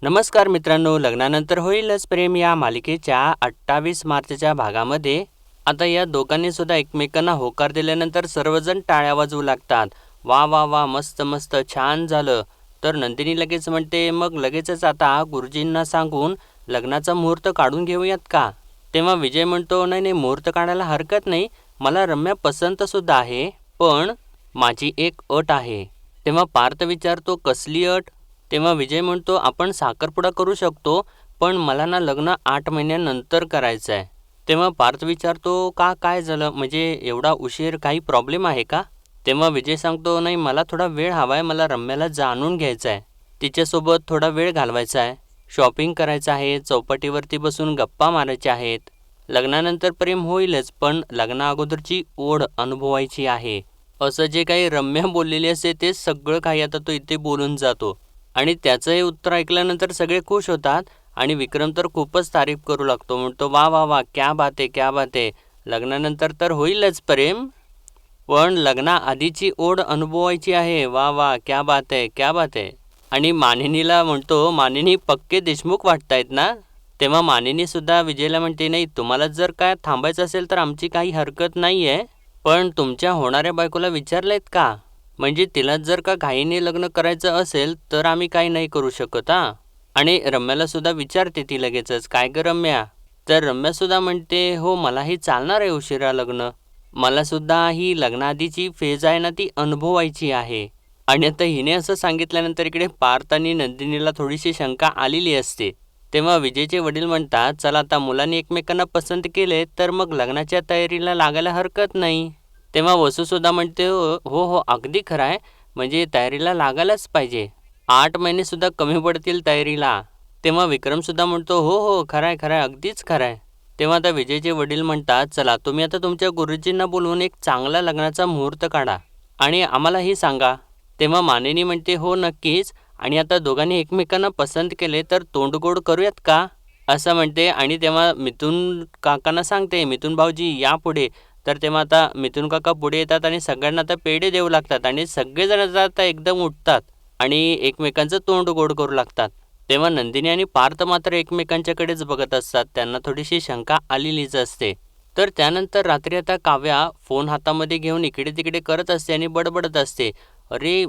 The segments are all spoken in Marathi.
नमस्कार मित्रांनो, लग्नानंतर होईलच प्रेम या मालिकेच्या 28 मार्चच्या भागामध्ये आता या दोघांनी सुद्धा एकमेकांना होकार दिल्यानंतर सर्वजण टाळ्या वाजवू लागतात. वा वा वा, मस्त मस्त, छान झालं. तर नंदिनी लगेच म्हणते, मग लगेचच आता गुरुजींना सांगून लग्नाचा मुहूर्त काढून घेऊयात का? तेव्हा विजय म्हणतो, नाही नाही, मुहूर्त काढायला हरकत नाही, मला रम्या पसंत सुद्धा आहे, पण माझी एक अट आहे. तेव्हा पार्थ विचारतो, कसली अट? तेव्हा विजय म्हणतो, आपण साखरपुडा करू शकतो, पण मला ना लग्न 8 महिन्यानंतर करायचं आहे. तेव्हा पार्थ विचारतो, का, काय झालं, म्हणजे एवढा उशीर, काही प्रॉब्लेम आहे का? तेव्हा विजय सांगतो, नाही, मला थोडा वेळ हवा आहे, मला रम्याला जाणून घ्यायचं आहे, तिच्यासोबत थोडा वेळ घालवायचा आहे, शॉपिंग करायचं आहे, चौपाटीवरती बसून गप्पा मारायच्या आहेत. लग्नानंतर प्रेम होईलच, पण लग्ना अगोदरची ओढ अनुभवायची आहे. असं जे काही रम्या बोललेली असते ते सगळं काही आता तो इथे बोलून जातो. आणि त्याचं हे उत्तर ऐकल्यानंतर सगळे खुश होतात आणि विक्रम तर खूपच तारीफ करू लागतो. म्हणतो, वा वा वा, क्या बात आहे, क्या बात आहे, लग्नानंतर तर होईलच प्रेम, पण लग्नाआधीची ओढ अनुभवायची आहे. वा वा, क्या बात आहे, क्या बात आहे. आणि मानिनीला म्हणतो, मानिनी पक्के देशमुख वाटतायत ना? तेव्हा मानिनी सुद्धा विजयला म्हणते, नाही, तुम्हाला जर काय थांबायचं असेल तर आमची काही हरकत नाही आहे, पण तुमच्या होणाऱ्या बायकोला विचारलेत का? म्हणजे तिला जर का घाईने लग्न करायचं असेल तर आम्ही काही नाही करू शकत हा. आणि रम्याला सुद्धा विचारते ती लगेचच, काय ग रम्या? तर रम्या सुद्धा म्हणते, हो, मलाही चालणार आहे उशिरा लग्न, मला सुद्धा ही लग्नाआधीची फेज आहे ना ती अनुभवायची आहे. आणि आता हिने असं सांगितल्यानंतर इकडे पार्थ आणि नंदिनीला थोडीशी शंका आलेली असते. तेव्हा विजयचे वडील म्हणतात, चला, आता मुलांनी एकमेकांना पसंत केले तर मग लग्नाच्या तयारीला लागायला हरकत नाही. तेव्हा वसूसुद्धा म्हणते, हो हो हो, अगदी खरं आहे, म्हणजे तयारीला लागायलाच पाहिजे, 8 महिनेसुद्धा कमी पडतील तयारीला. तेव्हा विक्रमसुद्धा म्हणतो, हो हो, खरं आहे, खरं आहे, अगदीच खरं आहे. तेव्हा आता विजयचे वडील म्हणतात, चला, तुम्ही आता तुमच्या गुरुजींना बोलवून एक चांगला लग्नाचा मुहूर्त काढा आणि आम्हालाही सांगा. तेव्हा मानिनी म्हणते, हो, नक्कीच, आणि आता दोघांनी एकमेकांना पसंत केले तर तोंडगोड करूयात का, असं म्हणते. आणि तेव्हा मिथुन काकांना सांगते, मिथुन भाऊजी या पुढे. तर तेव्हा आता मिथुन काका पुढे येतात आणि सगळ्यांना आता पेढे देऊ लागतात आणि सगळेजण आता एकदम उठतात आणि एकमेकांचं तोंड गोड करू लागतात. तेव्हा नंदिनी आणि पार्थ मात्र एकमेकांच्याकडेच बघत असतात, त्यांना थोडीशी शंका आलेलीच असते. तर त्यानंतर रात्री आता काव्या फोन हातामध्ये घेऊन इकडे तिकडे करत असते आणि बडबडत असते, अरे,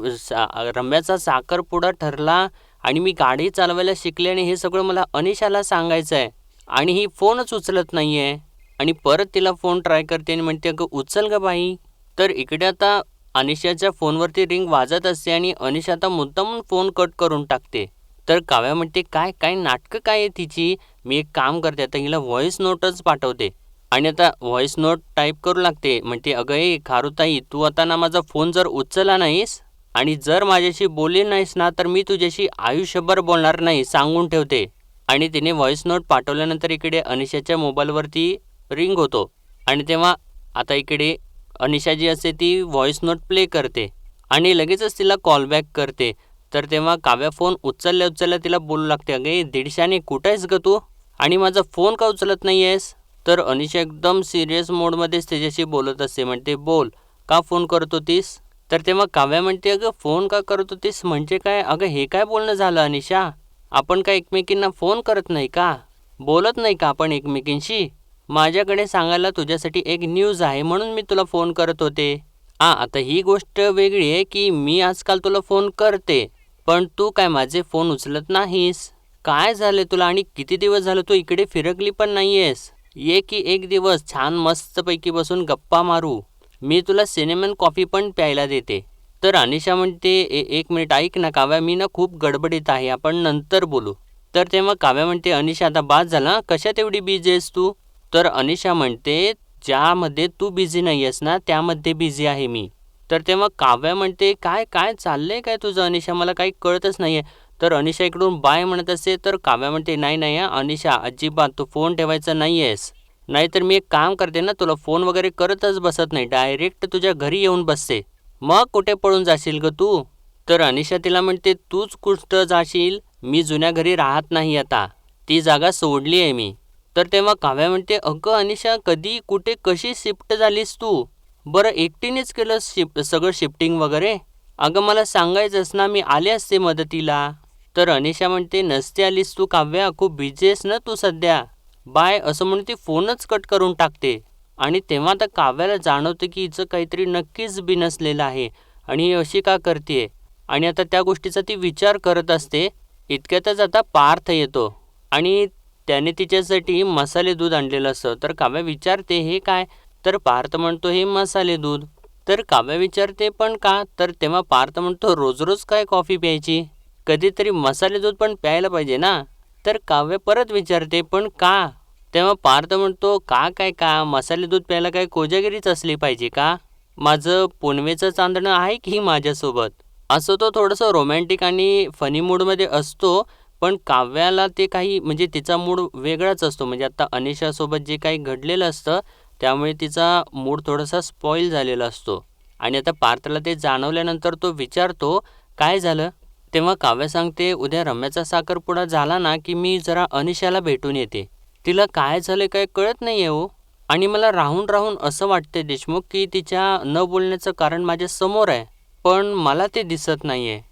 रम्याचा साखरपुडा ठरला आणि मी गाडी चालवायला शिकले आणि हे सगळं मला अनिशाला सांगायचं आहे आणि ही फोनच उचलत नाही आहे. आणि परत तिला फोन ट्राय करते आणि म्हणते, अगं उचल ग बाई. तर इकडे आता अनिशाच्या फोनवरती रिंग वाजत असते आणि अनिशा आता मुद्दाम फोन कट करून टाकते. तर काव्या म्हणते, काय काय नाटकं काय आहे तिची, मी एक काम करते, आता हिला व्हॉइस नोटच पाठवते. आणि आता व्हॉइस नोट टाईप करू लागते. म्हणते, अगं ए खारुताई, तू आता ना माझा फोन जर उचलला नाहीस आणि जर माझ्याशी बोलली नाहीस ना तर मी तुझ्याशी आयुष्यभर बोलणार नाही, सांगून ठेवते. आणि तिने व्हॉइस नोट पाठवल्यानंतर इकडे अनिशाच्या मोबाईलवरती रिंग होतो. आणि तेव्हा आता इकडे अनिशा जी असते ती व्हॉइस नोट प्ले करते आणि लगेचच तिला कॉल बॅक करते. तर तेव्हा काव्या फोन उचलल्या तिला बोलू लागते, अगे दीडशाने, कुठं आहेस ग तू आणि माझा फोन का उचलत नाही आहेस? तर अनिशा एकदम सिरियस मोडमध्येच त्याच्याशी बोलत असते. म्हणते, बोल, का फोन करत होतीस? तर तेव्हा काव्या म्हणते, अगं फोन का करत होतीस म्हणजे काय? अगं हे काय बोलणं झालं अनिशा, आपण काय एकमेकींना फोन करत नाही का, बोलत नाही का आपण एकमेकींशी? माझ्याकडे सांगायला तुझ्यासाठी एक न्यूज आहे म्हणून मी तुला फोन करत होते. आता ही गोष्ट वेगळी आहे की मी आजकाल तुला फोन करते, पण तू काय माझे फोन उचलत नाहीस. काय झाले तुला आणि किती दिवस झालं तू इकडे फिरकली पण नाही आहेस? ये की एक दिवस छान मस्तपैकी बसून गप्पा मारू, मी तुला सिनेमन कॉफी पण प्यायला देते. तर अनिशा म्हणते, एक मिनिट ऐक ना काव्या, मी ना खूप गडबडीत आहे, आपण नंतर बोलू. तर तेव्हा काव्या म्हणते, अनिशा आता बाद झाला, कशात एवढी बिझी आहेस तू? तर अनिशा म्हणते, ज्यामध्ये तू बिझी नाही आहेस ना त्यामध्ये बिझी आहे मी. तर तेव्हा काव्या म्हणते, काय काय चाललंय काय तुझं अनिशा, मला काही कळतच नाही आहे. तर अनिशा इकडून बाय म्हणत असते. तर काव्या म्हणते, नाही नाही अनिशा, अजिबात तू फोन ठेवायचा नाही आहेस, नाहीतर मी एक काम करते ना, तुला फोन वगैरे करतच बसत नाही, डायरेक्ट तुझ्या घरी येऊन बसते, मग कुठे पळून जाशील ग तू? तर अनिशा तिला म्हणते, तूच कुठं जाशील, मी जुन्या घरी राहत नाही आता, ती जागा सोडली आहे मी. तर तेव्हा काव्या म्हणते, अगं अनिशा, कधी, कुठे, कशी शिफ्ट झालीस तू? बरं एकटीनेच केलं सगळं शिफ्टिंग वगैरे? अगं मला सांगायचंच ना, मी आले असते मदतीला. तर अनिशा म्हणते, नसते आलीस तू काव्या, खूप बिझी आहेस ना तू सध्या, बाय असं म्हणून ती फोनच कट करून टाकते. आणि तेव्हा आता काव्याला जाणवतं की हिचं काहीतरी नक्कीच बिनसलेलं आहे आणि ही अशी का करते. आणि आता त्या गोष्टीचा ती विचार करत असते. इतक्यातच आता पार्थ येतो आणि त्याने तिच्यासाठी मसाले दूध आणलेलं असतं. तर काव्या विचारते, हे काय? तर पार्थ म्हणतो, हे मसाले दूध. तर काव्या विचारते, पण का? तर तेव्हा पार्थ म्हणतो, रोज रोज काय कॉफी प्यायची, कधीतरी मसाले दूध पण प्यायला पाहिजे ना. तर काव्य परत विचारते, पण का? तेव्हा पार्थ म्हणतो, का मसाले दूध प्यायला काय कोजागिरीच असली पाहिजे का? माझं पुनवेचं चांदणं आहे की माझ्यासोबत. असं तो थोडंसं रोमॅन्टिक आणि फनी मूडमध्ये असतो. पण काव्याला ते काही म्हणजे तिचा मूड वेगळाच असतो. म्हणजे आता अनिशासोबत जे काही घडलेलं असतं त्यामुळे तिचा मूड थोडासा स्पॉईल झालेला असतो. आणि आता पार्थला ते जाणवल्यानंतर तो विचारतो, काय झालं? तेव्हा काव्य सांगते, उद्या रम्याचा साखरपुडा झाला ना की मी जरा अनिशाला भेटून येते. तिला काय झालं काय कळत नाही आहे हो. आणि मला राहून राहून असं वाटते देशमुख की तिच्या न बोलण्याचं कारण माझ्या समोर आहे, पण मला ते दिसत नाही आहे.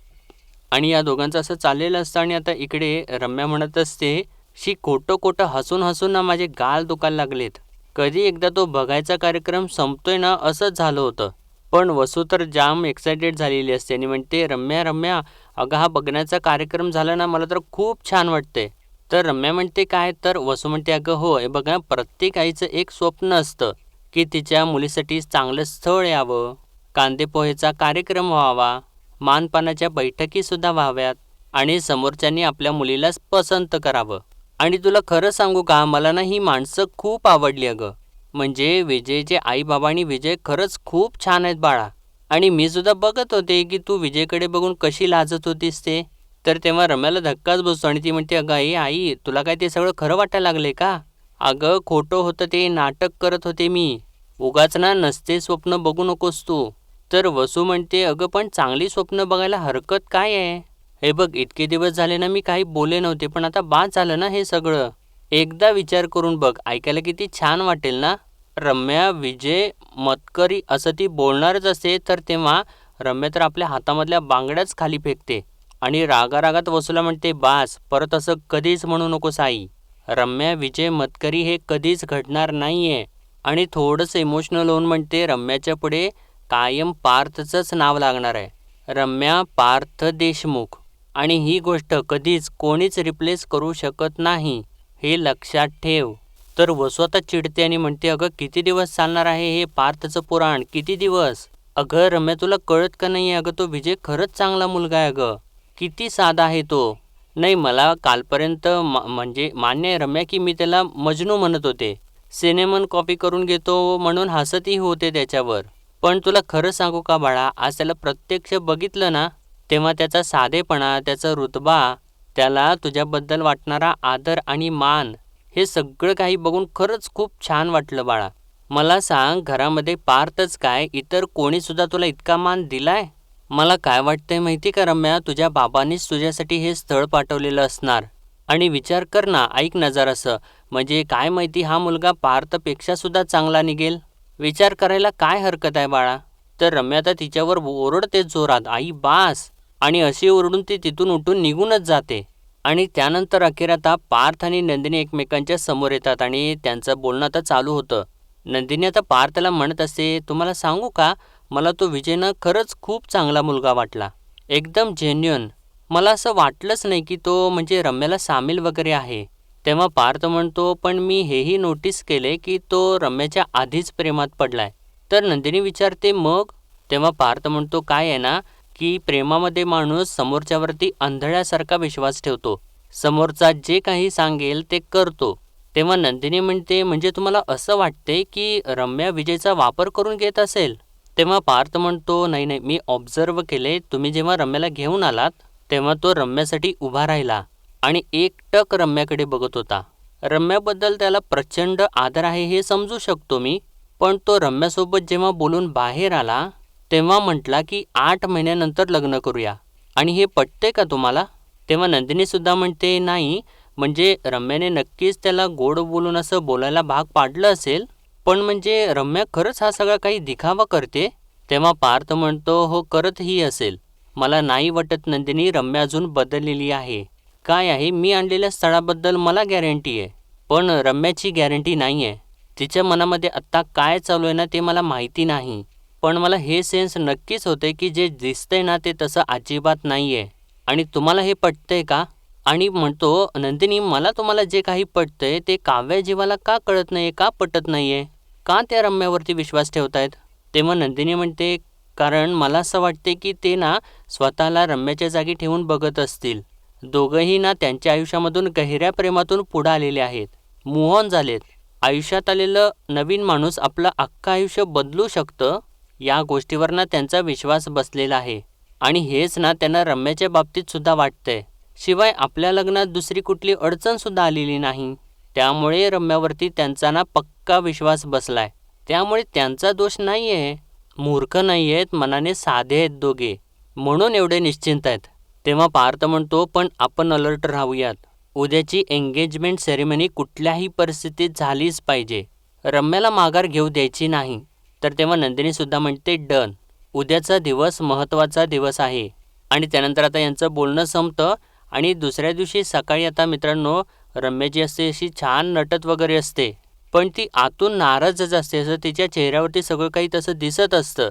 आणि या दोघांचं असं चाललेलं असतं आणि आता इकडे रम्या म्हणत असते, शी खोटं खोटं हसून हसून ना माझे गाल दुखायला लागलेत. कधी एकदा तो बघायचा कार्यक्रम संपतोय ना असंच झालं होतं. पण वसू तर जाम एक्सायटेड झालेली असते आणि म्हणते, रम्या रम्या अगं हा बघण्याचा कार्यक्रम झाला ना मला तर खूप छान वाटते. तर रम्या म्हणते, काय? तर वसू म्हणते, अगं हो, हे बघ ना, प्रत्येक आईचं एक स्वप्न असतं की तिच्या मुलीसाठी चांगलं स्थळ यावं, कांदेपोहेचा कार्यक्रम व्हावा, मानपानाच्या बैठकीसुद्धा व्हाव्यात आणि समोरच्यांनी आपल्या मुलीलाच पसंत करावं. आणि तुला खरं सांगू का, मला ना ही माणसं खूप आवडली अगं. म्हणजे विजयचे आईबाबा आणि विजय खरंच खूप छान आहेत बाळा. आणि मी सुद्धा बघत होते की तू विजयकडे बघून कशी लाजत होतीस ते. तर तेव्हा रम्याला धक्काच बसतो आणि ती म्हणते, अगं आई तुला काय ते सगळं खरं वाटायला लागले का? अगं खोटं होतं ते, नाटक करत होते मी. उगाच ना नसते स्वप्न बघू नकोस तू. तर वसू म्हणते, अगं पण चांगली स्वप्न बघायला हरकत काय आहे? हे बघ इतके दिवस झाले ना मी काही बोलले नव्हते, पण आता बाद झालं ना हे सगळं. एकदा विचार करून बघ, ऐकायला किती छान वाटेल ना. रम्या विजय मतकरी असं ती बोलणारच असते तर तेव्हा रम्या तर आपल्या हातामधल्या बांगड्याच खाली फेकते आणि रागारागात वसूला म्हणते, बास, परत असं कधीच म्हणू नकोस आई. रम्या विजय मतकरी हे कधीच घडणार नाहीये. आणि थोडंसं इमोशनल होऊन म्हणते, रम्याच्या पुढे कायम पार्थचंच नाव लागणार आहे, रम्या पार्थ देशमुख. आणि ही गोष्ट कधीच कोणीच रिप्लेस करू शकत नाही, हे लक्षात ठेव. तर वसू आता चिडते आणि म्हणते, अगं किती दिवस चालणार आहे हे पार्थचं पुराण, किती दिवस? अगं रम्या तुला कळत का नाही आहे? अगं तो विजय खरंच चांगला मुलगा आहे अगं, किती साधा आहे तो. नाही मला कालपर्यंत म्हणजे मान्य आहे रम्या की मी त्याला मजनू म्हणत होते, सिनेमन कॉपी करून घेतो म्हणून हसतही होते त्याच्यावर. पण तुला खरं सांगू का बाळा, आज त्याला प्रत्यक्ष बघितलं ना तेव्हा त्याचा साधेपणा, त्याचा रुतबा, त्याला तुझ्याबद्दल वाटणारा आदर आणि मान, हे सगळं काही बघून खरंच खूप छान वाटलं बाळा. मला सांग, घरामध्ये पार्थच काय इतर कोणीसुद्धा तुला इतका मान दिलाय? मला काय वाटतंय माहिती का रम्या, तुझ्या बाबांनीच तुझ्यासाठी हे स्थळ पाठवलेलं असणार. आणि विचार कर ना, ऐक ना जरासं, म्हणजे काय माहिती हा मुलगा पार्थपेक्षा सुद्धा चांगला निघेल. विचार करायला काय हरकत आहे बाळा. तर रम्या आता तिच्यावर ओरडते जोरात, आई बास. आणि अशी ओरडून ती तिथून उठून निघूनच जाते. आणि त्यानंतर अखेर आता पार्थ आणि नंदिनी एकमेकांच्या समोर येतात आणि त्यांचं बोलणं आता चालू होतं. नंदिनी आता पार्थला म्हणत असते, तुम्हाला सांगू का, मला तो विजय ना खरंच खूप चांगला मुलगा वाटला, एकदम जेन्युइन. मला असं वाटलंच नाही की तो म्हणजे रम्याला सामील वगैरे आहे. तेव्हा पार्थ म्हणतो, पण मी हेही नोटीस केले की तो रम्याच्या आधीच प्रेमात पडलाय. तर नंदिनी विचारते, मग? तेव्हा पार्थ म्हणतो, काय आहे ना की प्रेमामध्ये माणूस समोरच्यावरती आंधळ्यासारखा विश्वास ठेवतो, समोरचा जे काही सांगेल ते करतो. तेव्हा नंदिनी म्हणते, म्हणजे तुम्हाला असं वाटते की रम्या विजयचा वापर करून घेत असेल? तेव्हा पार्थ म्हणतो, नाही नाही, मी ऑब्झर्व केले, तुम्ही जेव्हा रम्याला घेऊन आलात तेव्हा तो रम्यासाठी उभा राहिला आणि एकटक रम्याकडे बघत होता. रम्याबद्दल त्याला प्रचंड आदर आहे हे समजू शकतो मी, पण तो रम्यासोबत जेव्हा बोलून बाहेर आला तेव्हा म्हटला की 8 महिन्यानंतर लग्न करूया. आणि हे पटते का तुम्हाला? तेव्हा नंदिनीसुद्धा म्हणते, नाही, म्हणजे रम्याने नक्कीच त्याला गोड बोलून असं बोलायला भाग पाडलं असेल, पण म्हणजे रम्या खरंच हा सगळा काही दिखावा करते? तेव्हा पार्थ म्हणतो, हो करतही असेल, मला नाही वाटत नंदिनी, रम्या अजून बदललेली आहे. काय आहे, मी आणलेल्या स्थळाबद्दल मला गॅरंटी आहे, पण रम्याची गॅरंटी नाही आहे. तिच्या मनामध्ये आत्ता काय चालू आहे ना ते मला माहिती नाही. पण मला हे सेन्स नक्कीच होते की जे दिसतंय ना ते तसं अजिबात नाही आहे. आणि तुम्हाला हे पटतंय का? आणि म्हणतो, नंदिनी मला तुम्हाला जे काही पटतंय ते काव्या जीवाला का कळत नाही आहे, का पटत नाही आहे? का त्या रम्यावरती विश्वास ठेवतायत? तेव्हा नंदिनी म्हणते, कारण मला असं वाटते की ते ना स्वतःला रम्याच्या जागी ठेवून बघत असतील. दोघंही ना त्यांच्या आयुष्यामधून गहिऱ्या प्रेमातून पुढे आलेले आहेत, मूव्ह ऑन झालेत. आयुष्यात आलेलं नवीन माणूस आपलं अख्खं आयुष्य बदलू शकतं या गोष्टीवर ना त्यांचा विश्वास बसलेला आहे. आणि हेच ना त्यांना रम्याच्या बाबतीत सुद्धा वाटतंय. शिवाय आपल्या लग्नात दुसरी कुठली अडचणसुद्धा आलेली नाही, त्यामुळे रम्यावरती त्यांचा ना पक्का विश्वास बसलाय. त्यामुळे त्यांचा दोष नाही आहे. मूर्ख नाही आहेत, मनाने साधे आहेत दोघे, म्हणून एवढे निश्चिंत आहेत. तेव्हा पार्थ म्हणतो, पण आपण अलर्ट राहूयात. उद्याची एंगेजमेंट सेरेमनी कुठल्याही परिस्थितीत झालीच पाहिजे. रम्याला माघार घेऊ द्यायची नाही. तर तेव्हा नंदिनीसुद्धा म्हणते, डन. उद्याचा दिवस महत्त्वाचा दिवस आहे. आणि त्यानंतर आता यांचं बोलणं संपतं. आणि दुसऱ्या दिवशी सकाळी आता मित्रांनो, रम्या जी असते अशी छान नटत वगैरे असते, पण ती आतून नाराजच असते. असं तिच्या चेहऱ्यावरती सगळं काही तसं दिसत असतं.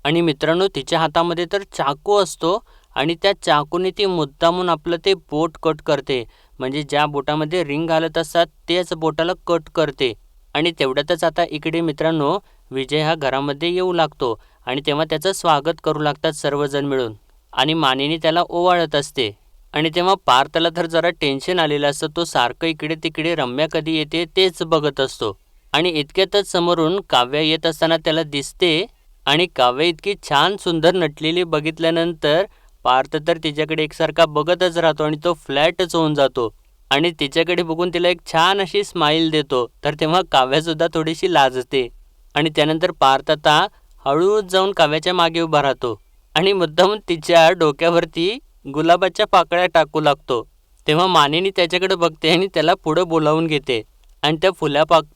आणि मित्रांनो, तिच्या हातामध्ये तर चाकू असतो आणि त्या चाकूने ती मुद्दामून आपलं ते बोट कट करते. म्हणजे ज्या बोटामध्ये रिंग घालत असतात त्याच बोटाला कट करते. आणि तेवढ्यातच आता इकडे मित्रांनो, विजय हा घरामध्ये येऊ लागतो आणि तेव्हा त्याचं स्वागत करू लागतात सर्वजण मिळून. आणि मानिनी त्याला ओवाळत असते. आणि तेव्हा पार्थला तर जरा टेन्शन आलेलं असतं. तो सारखं इकडे तिकडे रम्या कधी येते तेच बघत असतो. आणि इतक्यातच समोरून काव्या येत असताना त्याला दिसते. आणि काव्या इतकी छान सुंदर नटलेली बघितल्यानंतर पार्थ तर तिच्याकडे एकसारखा बघतच राहतो आणि तो फ्लॅटच होऊन जातो. आणि तिच्याकडे बघून तिला एक छान अशी स्माईल देतो. तर तेव्हा काव्यासुद्धा थोडीशी लाजते. आणि त्यानंतर पार्थ आता हळूच जाऊन काव्याच्या मागे उभा राहतो आणि मुद्दामून तिच्या डोक्यावरती गुलाबाच्या पाकळ्या टाकू लागतो. तेव्हा मानिनी त्याच्याकडे बघते आणि त्याला पुढं बोलावून घेते आणि त्या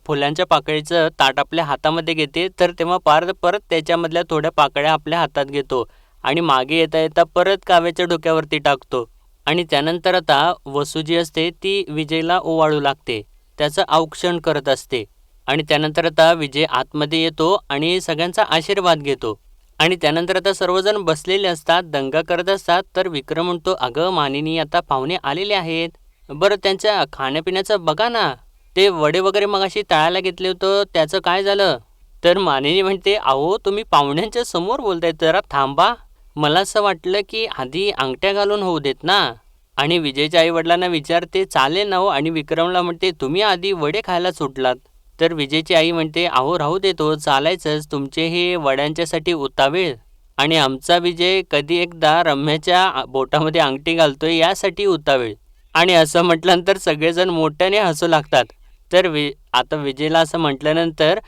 फुलांच्या पाकळीचं ताट आपल्या हातामध्ये घेते. तर तेव्हा पार्थ परत त्याच्यामधल्या थोड्या पाकळ्या आपल्या हातात घेतो आणि मागे येता येता परत काव्याच्या डोक्यावरती टाकतो. आणि त्यानंतर आता वसू जी असते ती विजयला ओवाळू लागते, त्याचं औक्षण करत असते. आणि त्यानंतर आता विजय आतमध्ये येतो आणि सगळ्यांचा आशीर्वाद घेतो. आणि त्यानंतर आता सर्वजण बसलेले असतात, दंगा करत असतात. तर विक्रम म्हणतो, अगं मानिनी, आता पाहुणे आलेले आहेत, बरं त्यांच्या खाण्यापिण्याचं बघा ना, ते वडे वगैरे मगाशी तळायला घेतले होतं त्याचं काय झालं? तर मानिनी म्हणते, अहो तुम्ही पाहुण्यांच्या समोर बोलताय, जरा थांबा. मला असं वाटलं की आधी अंगठ्या घालून होऊ देत ना. आणि विजयच्या आईवडिलांना विचारते, चालेल ना हो. आणि विक्रमला म्हणते, तुम्ही आधी वडे खायला सुटलात. तर विजयची आई म्हणते, अहो राहू देतो, चालायचंच, तुमचे हे वड्यांच्यासाठी उतावीळ. आणि आमचा विजय कधी एकदा रम्याच्या बोटामध्ये अंगठी घालतोय यासाठी उतावीळ. आणि असं म्हटल्यानंतर सगळेजण मोठ्याने हसू लागतात. तर आता विजयला असं म्हटल्यानंतर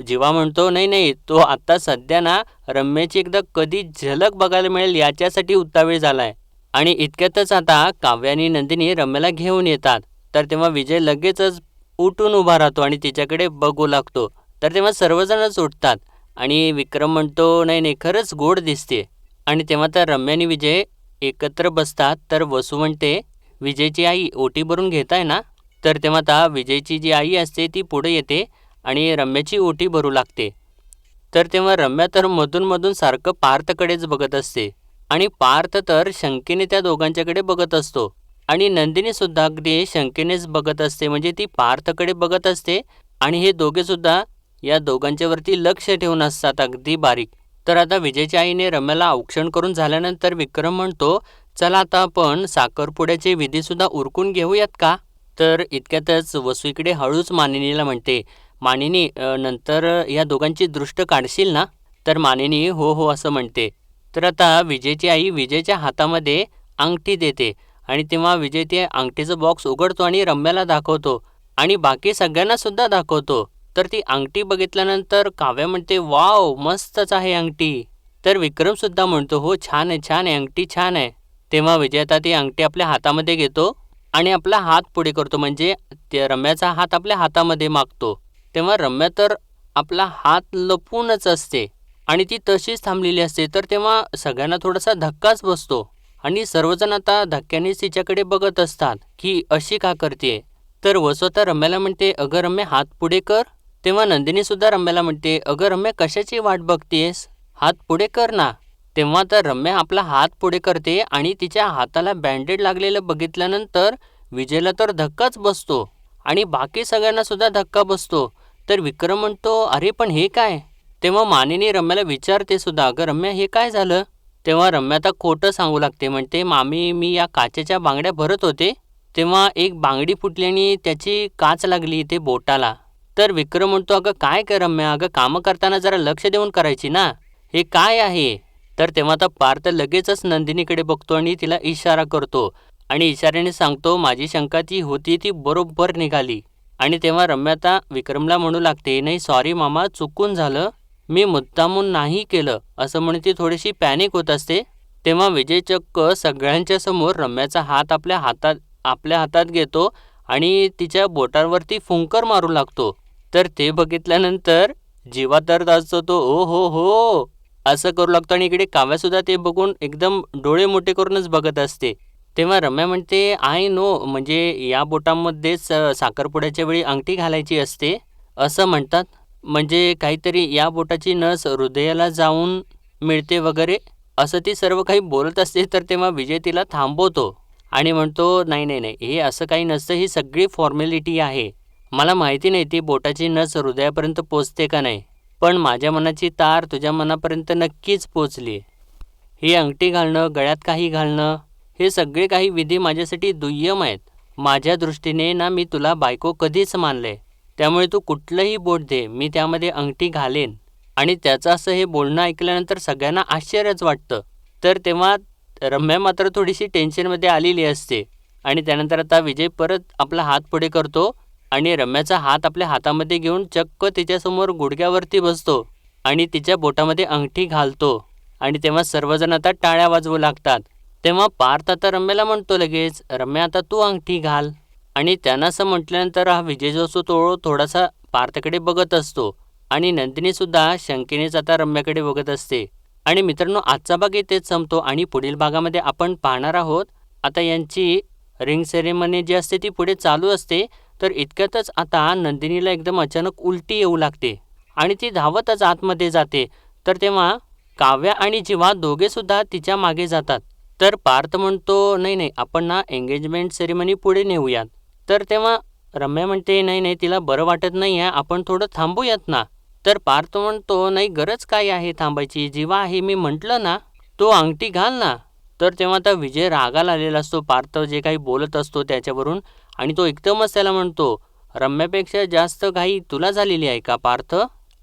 जीवा म्हणतो, नाही नाही, तो आता सध्या ना रम्याची एकदा कधी झलक बघायला मिळेल याच्यासाठी उतावीळ झालाय. आणि इतक्यातच आता काव्या आणि नंदिनी रम्याला घेऊन येतात. तर तेव्हा विजय लगेचच उठून उभा राहतो आणि तिच्याकडे बघू लागतो. तर तेव्हा सर्वजणच उठतात आणि विक्रम म्हणतो, नाही नाही, खरंच गोड दिसते. आणि तेव्हा तर रम्या आणि विजय एकत्र बसतात. तर वसू म्हणते, विजयची आई ओटी भरून घेताय ना? तर तेव्हा आता विजयची जी आई असते ती पुढे येते आणि रम्याची ओटी भरू लागते. तर तेव्हा रम्या तर मधून सारखं पार्थकडेच बघत असते आणि पार्थ तर शंकेने त्या दोघांच्याकडे बघत असतो. आणि नंदिनीसुद्धा अगदी शंकेनेच बघत असते, म्हणजे ती पार्थकडे बघत असते. आणि हे दोघेसुद्धा या दोघांच्यावरती लक्ष ठेवून असतात अगदी बारीक. तर आता विजयच्या आईने रम्याला औक्षण करून झाल्यानंतर विक्रम म्हणतो, चला आता आपण साखरपुड्याचे विधीसुद्धा उरकून घेऊयात का? तर इतक्यातच वसू इकडे हळूच मानिनीला म्हणते, मानिनी, नंतर या दोघांची दृष्ट काढशील ना? तर मानिनी हो हो असं म्हणते. तर आता विजयची आई विजयच्या हातामध्ये अंगठी देते आणि तेव्हा विजय ते अंगठीचं बॉक्स उघडतो आणि रम्याला दाखवतो आणि बाकी सगळ्यांना सुद्धा दाखवतो. तर ती अंगठी बघितल्यानंतर काव्या म्हणते, वाव, मस्तच आहे अंगठी. तर विक्रमसुद्धा म्हणतो, हो छान आहे, छान आहे, अंगठी छान आहे. तेव्हा विजय आता ती अंगठी आपल्या हातामध्ये घेतो आणि आपला हात पुढे करतो, म्हणजे ते रम्याचा हात आपल्या हातामध्ये मागतो. तेव्हा रम्या तर आपला हात लपवूनच असते आणि ती तशीच थांबलेली असते. तर तेव्हा सगळ्यांना थोडासा धक्काच बसतो आणि सर्वजण आता धक्क्यानेच तिच्याकडे बघत असतात की अशी का करते. तर वसू आता रम्याला म्हणते, अगं रम्या हात पुढे कर. तेव्हा नंदिनी सुद्धा रम्याला म्हणते, अगं रम्या कशाची वाट बघतेस, हात पुढे कर ना. तेव्हा तर रम्या आपला हात पुढे करते आणि तिच्या हाताला बँडेड लागलेलं बघितल्यानंतर विजयला तर धक्काच बसतो आणि बाकी सगळ्यांना सुद्धा धक्का बसतो. तर विक्रम म्हणतो, अरे पण हे काय. तेव्हा मानिनी रम्याला विचारते सुद्धा, अगं रम्या हे काय झालं. तेव्हा रम्या आता खोटं सांगू लागते, म्हणते मामी मी या काचेच्या बांगड्या भरत होते, तेव्हा एक बांगडी फुटली आणि त्याची काच लागली इथे बोटाला. तर विक्रम म्हणतो, अगं काय कर रम्या, अगं कामं करताना जरा लक्ष देऊन करायची ना, हे काय आहे. तर तेव्हा आता पार्थ लगेचच नंदिनीकडे बघतो आणि तिला इशारा करतो आणि इशाऱ्याने सांगतो, माझी शंका ती होती ती बरोबर निघाली. आणि तेव्हा रम्या आता विक्रमला म्हणू लागते, नाही सॉरी मामा चुकून झालं, मी मुद्दामून नाही केलं, असं म्हणून ती थोडीशी पॅनिक होत असते. तेव्हा विजय चक्क सगळ्यांच्या समोर रम्याचा हात आपल्या हातात घेतो आणि तिच्या बोटांवरती फुंकर मारू लागतो. तर ते बघितल्यानंतर जीवा तर असतो तो ओ हो असं करू लागतो आणि इकडे काव्यासुद्धा ते बघून एकदम डोळे मोठे करूनच बघत असते. तेव्हा रम्या म्हणते, आय नो, म्हणजे या बोटांमध्येच साखरपुड्याच्या वेळी अंगठी घालायची असते असं म्हणतात, म्हणजे काहीतरी या बोटाची नस हृदयाला जाऊन मिळते वगैरे, असं ती सर्व काही बोलत असते. तर तेव्हा विजय तिला थांबवतो आणि म्हणतो, नाही नाही नाही, हे असं काही नसतं, ही सगळी फॉर्मॅलिटी आहे. मला माहिती नाही ती बोटाची नस हृदयापर्यंत पोचते का नाही, पण माझ्या मनाची तार तुझ्या मनापर्यंत नक्कीच पोचली. ही अंगठी घालणं, गळ्यात काही घालणं, हे सगळे काही विधी माझ्यासाठी दुय्यम आहेत. माझ्या दृष्टीने ना मी तुला बायको कधीच मानले, त्यामुळे तू कुठलंही बोट दे, मी त्यामध्ये अंगठी घालेन. आणि त्याचं असं हे बोलणं ऐकल्यानंतर सगळ्यांना आश्चर्यच वाटतं. तर तेव्हा रम्या मात्र थोडीशी टेन्शनमध्ये आलेली असते आणि त्यानंतर आता विजय परत आपला हात पुढे करतो आणि रम्याचा हात आपल्या हातामध्ये घेऊन चक्क तिच्यासमोर गुडघ्यावरती बसतो आणि तिच्या बोटामध्ये अंगठी घालतो आणि तेव्हा सर्वजण आता टाळ्या वाजवू लागतात. तेव्हा पार्थ आता रम्याला म्हणतो लगेच, रम्या आता तू अंगठी घाल. आणि त्यानं असं म्हटल्यानंतर हा विजय जो असतो तो थोडासा पार्थकडे बघत असतो आणि नंदिनीसुद्धा शंकेनेच आता रम्याकडे बघत असते. आणि मित्रांनो, आजचा भाग इथेच संपतो आणि पुढील भागामध्ये आपण पाहणार आहोत आता यांची रिंग सेरेमनी जी असते ती पुढे चालू असते. तर इतक्यातच आता नंदिनीला एकदम अचानक उलटी येऊ लागते आणि ती धावतच आतमध्ये जाते. तर तेव्हा काव्या आणि जीवा दोघेसुद्धा तिच्या मागे जातात. तर पार्थ म्हणतो, नाही नाही, आपण ना एंगेजमेंट सेरेमनी पुढे नेऊयात. तर तेव्हा रम्या म्हणते, नाही नाही, तिला बरं वाटत नाही आहे, आपण थोडं थांबूयात ना. तर पार्थ म्हणतो, नाही गरज काय आहे थांबायची, जीवा आहे मी म्हटलं ना, तो अंगठी घाल ना. तर तेव्हा आता विजय रागाला आलेला असतो पार्थ जे काही बोलत असतो त्याच्यावरून आणि तो एकदमच त्याला म्हणतो, रम्यापेक्षा जास्त घाई तुला झालेली आहे का पार्थ.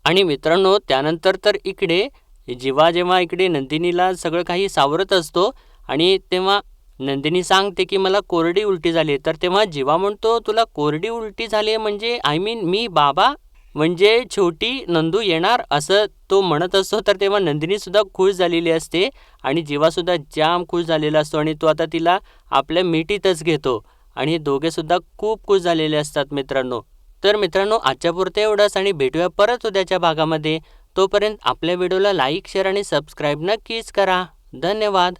आणि मित्रांनो, त्यानंतर तर इकडे जीवा जेव्हा इकडे नंदिनीला सगळं काही सावरत असतो आणि तेव्हा नंदिनी सांगते की मला कोरडी उलटी झाली. तर तेव्हा जीवा म्हणतो, तुला कोरडी उलटी झाली म्हणजे आय मीन मी बाबा, म्हणजे छोटी नंदू येणार, असं तो म्हणत असतो. तर तेव्हा नंदिनीसुद्धा खुश झालेली असते आणि जीवासुद्धा जाम खुश झालेला असतो आणि तो आता तिला आपल्या मिठीतच घेतो आणि हे दोघेसुद्धा खूप खुश झालेले असतात मित्रांनो. तर मित्रांनो, आजच्यापुरतं एवढंच आणि भेटूया परत उद्याच्या भागामध्ये. तोपर्यंत आपल्या व्हिडिओला लाईक, शेअर आणि सबस्क्राईब नक्कीच करा. धन्यवाद.